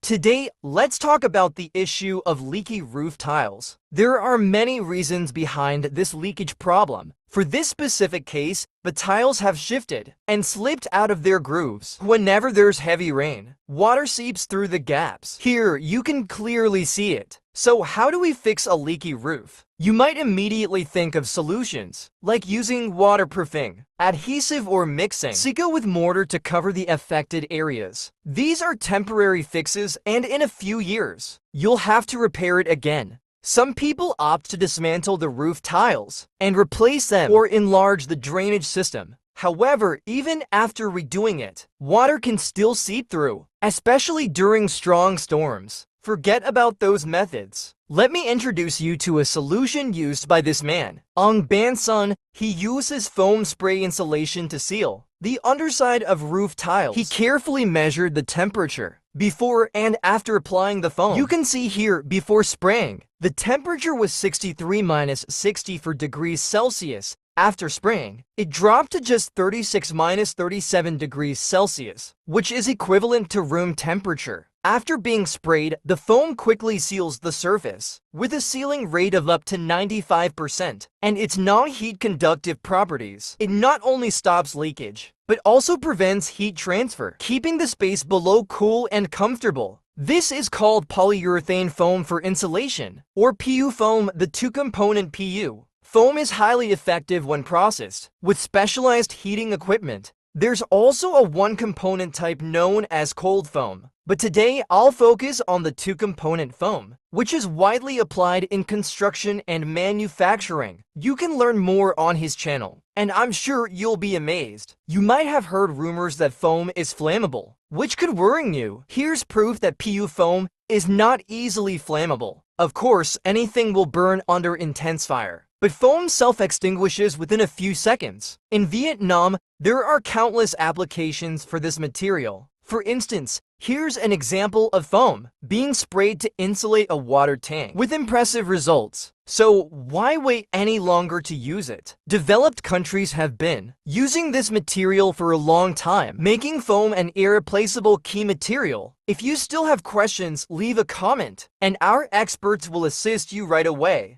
Today, let's talk about the issue of leaky roof tiles. There are many reasons behind this leakage problem. For this specific case, the tiles have shifted and slipped out of their grooves. Whenever there's heavy rain, water seeps through the gaps. Here, you can clearly see it. So how do we fix a leaky roof? You might immediately think of solutions, like using waterproofing, adhesive or mixing silica with mortar to cover the affected areas. These are temporary fixes, and in a few years, you'll have to repair it again. Some people opt to dismantle the roof tiles and replace them or enlarge the drainage system. However, even after redoing it, water can still seep through, especially during strong storms. Forget about those methods. Let me introduce you to a solution used by this man. Ong Ban-sun, he uses foam spray insulation to seal the underside of roof tiles. He carefully measured the temperature before and after applying the foam. You can see here, before spraying, the temperature was 63-64 degrees Celsius. After spraying, it dropped to just 36-37 degrees Celsius, which is equivalent to room temperature. After being sprayed, the foam quickly seals the surface, with a sealing rate of up to 95%, and its non-heat conductive properties. It not only stops leakage, but also prevents heat transfer, keeping the space below cool and comfortable. This is called polyurethane foam for insulation, or PU foam, the two-component PU. Foam is highly effective when processed with specialized heating equipment. There's also a one-component type known as cold foam, but today I'll focus on the two-component foam, which is widely applied in construction and manufacturing. You can learn more on his channel, and I'm sure you'll be amazed. You might have heard rumors that foam is flammable, which could worry you. Here's proof that PU foam is not easily flammable. Of course, anything will burn under intense fire, but foam self-extinguishes within a few seconds. In Vietnam, there are countless applications for this material. For instance, here's an example of foam being sprayed to insulate a water tank with impressive results. So why wait any longer to use it? Developed countries have been using this material for a long time, making foam an irreplaceable key material. If you still have questions, leave a comment, and our experts will assist you right away.